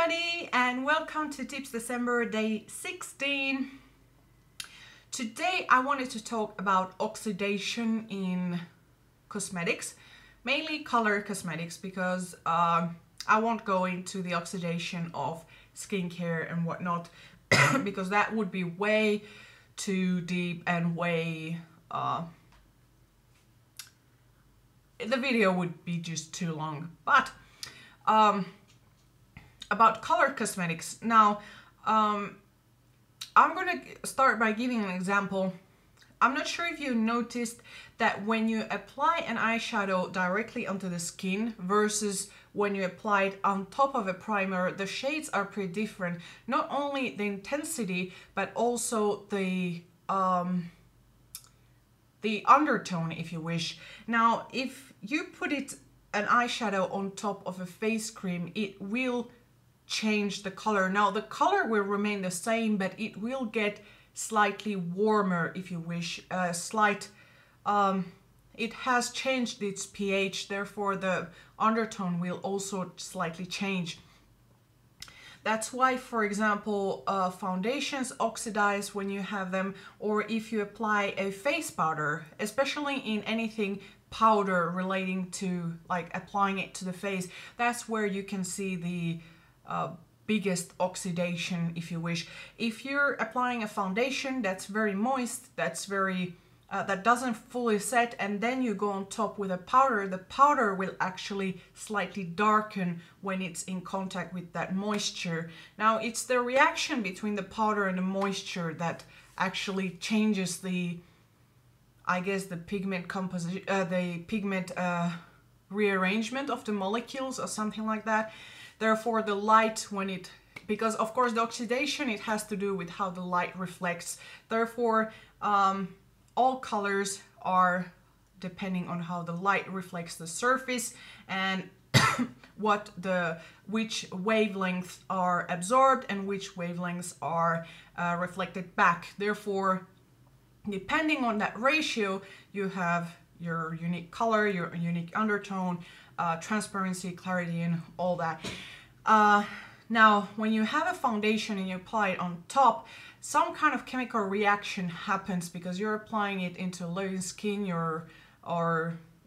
everybody, and welcome to Tips December day 16. Today I wanted to talk about oxidation in cosmetics, mainly color cosmetics, because I won't go into the oxidation of skincare and whatnot because that would be way too deep and way the video would be just too long. But about color cosmetics. Now, I'm gonna start by giving an example. I'm not sure if you noticed that when you apply an eyeshadow directly onto the skin versus when you apply it on top of a primer, the shades are pretty different. Not only the intensity, but also the undertone, if you wish. Now, if you put an eyeshadow on top of a face cream, it will change the color. Now, the color will remain the same, but it will get slightly warmer, if you wish. It has changed its pH, therefore the undertone will also slightly change. That's why, for example, foundations oxidize when you have them, or if you apply a face powder, especially in anything powder relating to like applying it to the face. That's where you can see the biggest oxidation, if you wish. If you're applying a foundation that's very moist, that's very that doesn't fully set, and then you go on top with a powder, the powder will actually slightly darken when it's in contact with that moisture. Now, it's the reaction between the powder and the moisture that actually changes the, I guess, the pigment composition, the pigment rearrangement of the molecules or something like that. Therefore, the light, when it, because of course the oxidation, it has to do with how the light reflects. Therefore, all colors are depending on how the light reflects the surface and which wavelengths are absorbed and which wavelengths are reflected back. Therefore, depending on that ratio, you have your unique color, your unique undertone, transparency, clarity, and all that. Now, when you have a foundation and you apply it on top, some kind of chemical reaction happens because you're applying it into living skin, or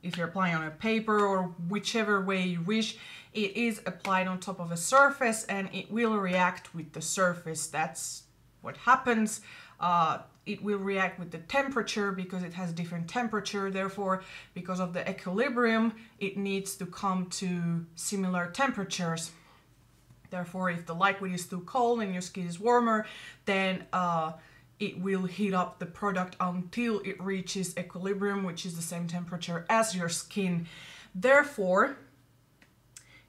if you're applying on a paper, or whichever way you wish, it is applied on top of a surface and it will react with the surface. That's what happens. It will react with the temperature because it has different temperature. Therefore, because of the equilibrium, it needs to come to similar temperatures. Therefore, if the liquid is too cold and your skin is warmer, then it will heat up the product until it reaches equilibrium, which is the same temperature as your skin. Therefore,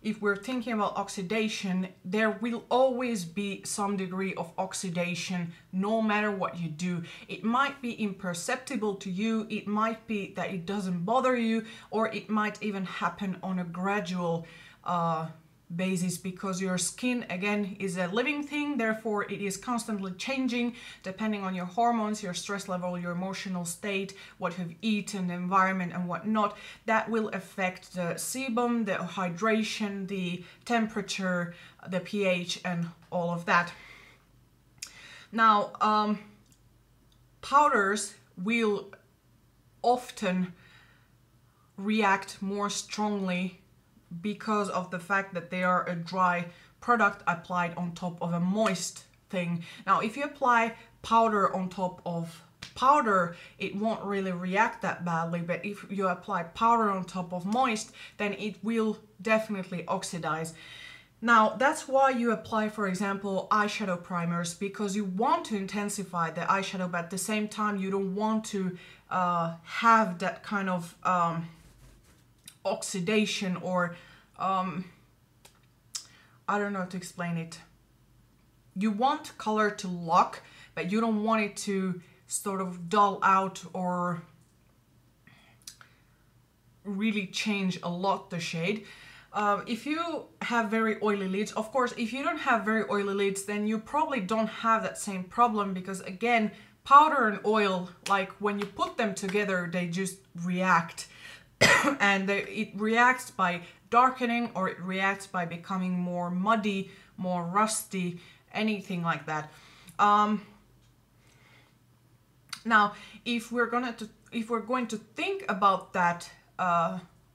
if we're thinking about oxidation, there will always be some degree of oxidation no matter what you do. It might be imperceptible to you, it might be that it doesn't bother you, or it might even happen on a gradual basis, because your skin, again, is a living thing. Therefore, it is constantly changing depending on your hormones, your stress level, your emotional state, what you've eaten, the environment, and whatnot. That will affect the sebum, the hydration, the temperature, the pH, and all of that. Now, powders will often react more strongly because of the fact that they are a dry product applied on top of a moist thing. Now, if you apply powder on top of powder, it won't really react that badly, but if you apply powder on top of moist, then it will definitely oxidize. Now, that's why you apply, for example, eyeshadow primers, because you want to intensify the eyeshadow, but at the same time, you don't want to have that kind of oxidation, or I don't know how to explain it. You want color to lock, but you don't want it to sort of dull out or really change a lot the shade. If you have very oily lids, of course, if you don't have very oily lids, then you probably don't have that same problem, because again, powder and oil, like when you put them together, they just react. And it reacts by darkening, or it reacts by becoming more muddy, more rusty, anything like that. Now, if we're going to think about that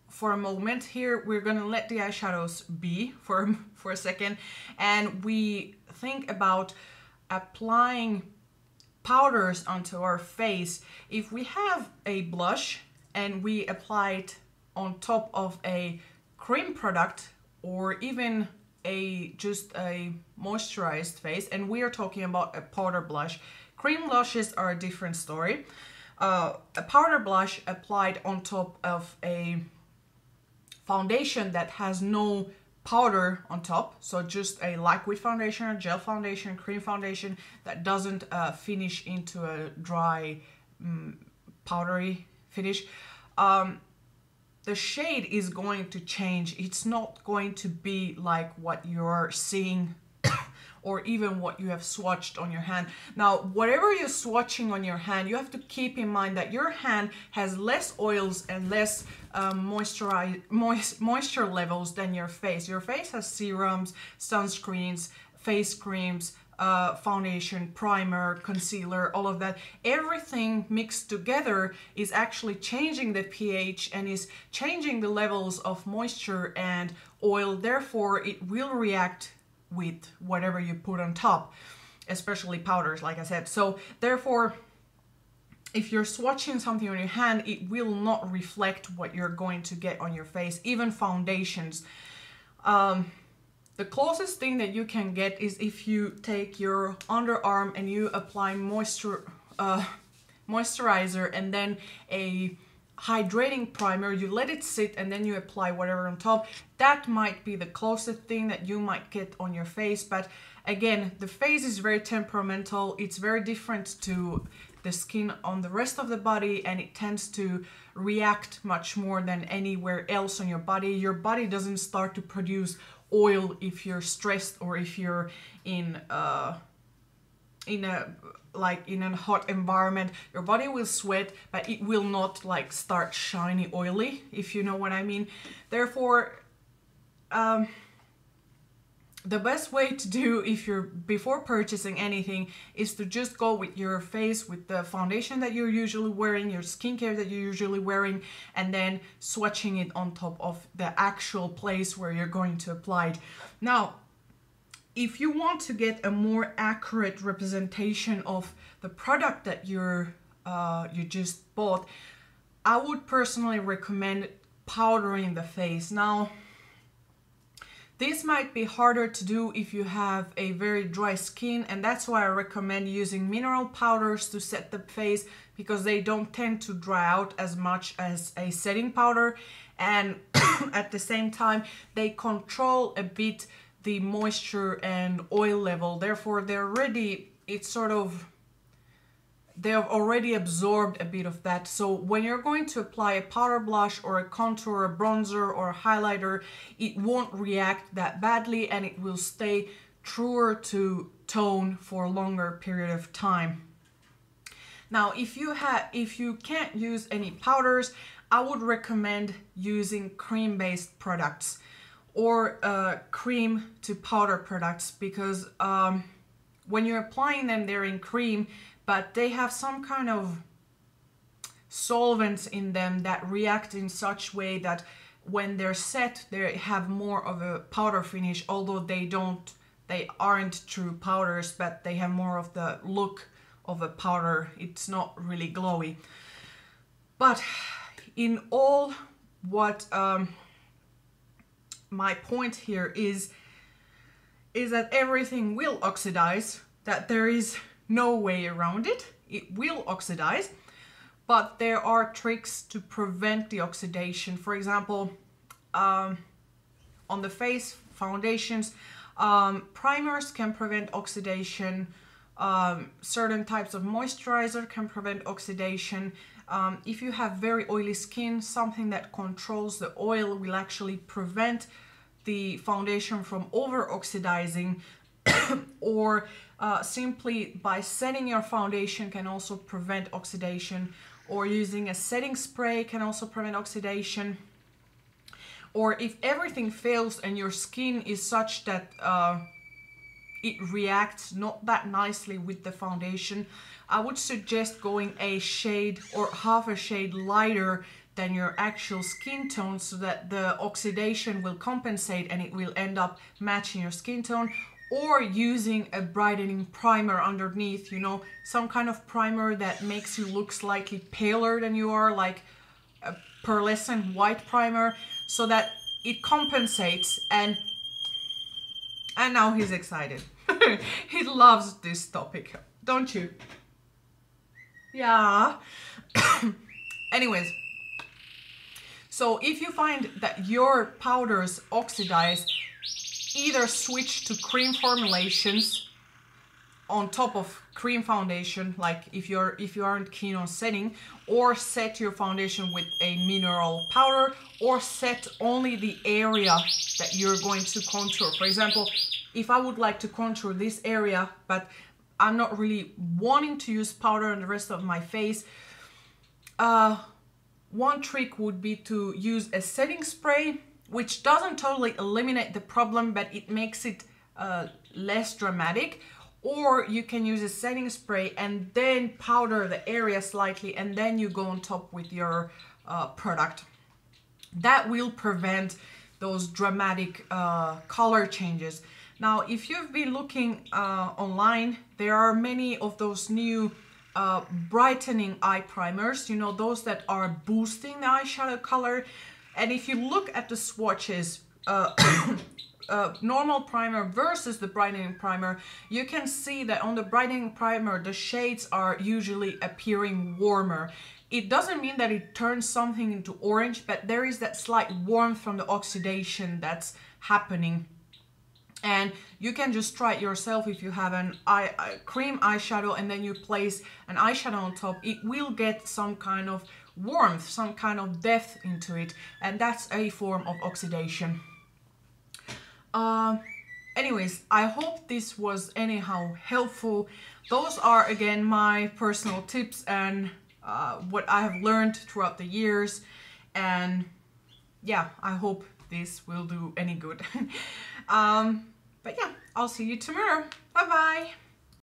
for a moment here, we're going to let the eyeshadows be for a second, and we think about applying powders onto our face. If we have a blush and we apply it on top of a cream product, or even just a moisturized face, and we are talking about a powder blush. Cream blushes are a different story. A powder blush applied on top of a foundation that has no powder on top, so just a liquid foundation, a gel foundation, cream foundation that doesn't finish into a dry, powdery finish. The shade is going to change. It's not going to be like what you're seeing or even what you have swatched on your hand. Now, whatever you're swatching on your hand, you have to keep in mind that your hand has less oils and less moisture levels than your face. Your face has serums, sunscreens, face creams, foundation, primer, concealer, all of that. Everything mixed together is actually changing the pH and is changing the levels of moisture and oil. Therefore, it will react with whatever you put on top, especially powders, like I said. So therefore, if you're swatching something on your hand, it will not reflect what you're going to get on your face. Even foundations. The closest thing that you can get is if you take your underarm and you apply moisturizer and then a hydrating primer, you let it sit and then you apply whatever on top. That might be the closest thing that you might get on your face. But again, the face is very temperamental. It's very different to the skin on the rest of the body, and it tends to react much more than anywhere else on your body. Your body doesn't start to produce oil if you're stressed or if you're in a hot environment. Your body will sweat, but it will not like start shiny oily, if you know what I mean. Therefore, the best way to do before purchasing anything is to just go with your face, with the foundation that you're usually wearing, your skincare that you're usually wearing, and then swatching it on top of the actual place where you're going to apply it. Now, if you want to get a more accurate representation of the product that you just bought, I would personally recommend powdering the face. Now, this might be harder to do if you have a very dry skin, and that's why I recommend using mineral powders to set the face, because they don't tend to dry out as much as a setting powder, and at the same time they control a bit the moisture and oil level. Therefore, they have already absorbed a bit of that. So when you're going to apply a powder blush or a contour, a bronzer or a highlighter, it won't react that badly and it will stay truer to tone for a longer period of time. Now, if you can't use any powders, I would recommend using cream-based products or cream to powder products, because when you're applying them, they're in cream, but they have some kind of solvents in them that react in such way that when they're set, they have more of a powder finish, although they aren't true powders, but they have more of the look of a powder. It's not really glowy. But in all, what my point here is that everything will oxidize, that there is no way around it. It will oxidize, but there are tricks to prevent the oxidation. For example, on the face, foundations, primers can prevent oxidation. Certain types of moisturizer can prevent oxidation. If you have very oily skin, something that controls the oil will actually prevent the foundation from over oxidizing. Or simply by setting your foundation can also prevent oxidation, or using a setting spray can also prevent oxidation. or if everything fails and your skin is such that it reacts not that nicely with the foundation, I would suggest going a shade or half a shade lighter than your actual skin tone, so that the oxidation will compensate and it will end up matching your skin tone. Or using a brightening primer underneath, you know, some kind of primer that makes you look slightly paler than you are, like a pearlescent white primer, so that it compensates. And now he's excited. He loves this topic, don't you? Yeah. Anyways, so if you find that your powders oxidize, either switch to cream formulations on top of cream foundation, like if you aren't keen on setting, or set your foundation with a mineral powder, or set only the area that you're going to contour. For example, if I would like to contour this area, but I'm not really wanting to use powder on the rest of my face, one trick would be to use a setting spray, which doesn't totally eliminate the problem, but it makes it less dramatic. Or you can use a setting spray and then powder the area slightly, and then you go on top with your product. That will prevent those dramatic color changes. Now, if you've been looking online, there are many of those new brightening eye primers, you know, those that are boosting the eyeshadow color. And if you look at the swatches, normal primer versus the brightening primer, you can see that on the brightening primer, the shades are usually appearing warmer. It doesn't mean that it turns something into orange, but there is that slight warmth from the oxidation that's happening. And you can just try it yourself. If you have a cream eyeshadow and then you place an eyeshadow on top, it will get some kind of warmth, some kind of depth into it, and that's a form of oxidation. Anyways, I hope this was anyhow helpful. Those are again my personal tips and what I have learned throughout the years, and yeah, I hope this will do any good. But yeah, I'll see you tomorrow. Bye bye.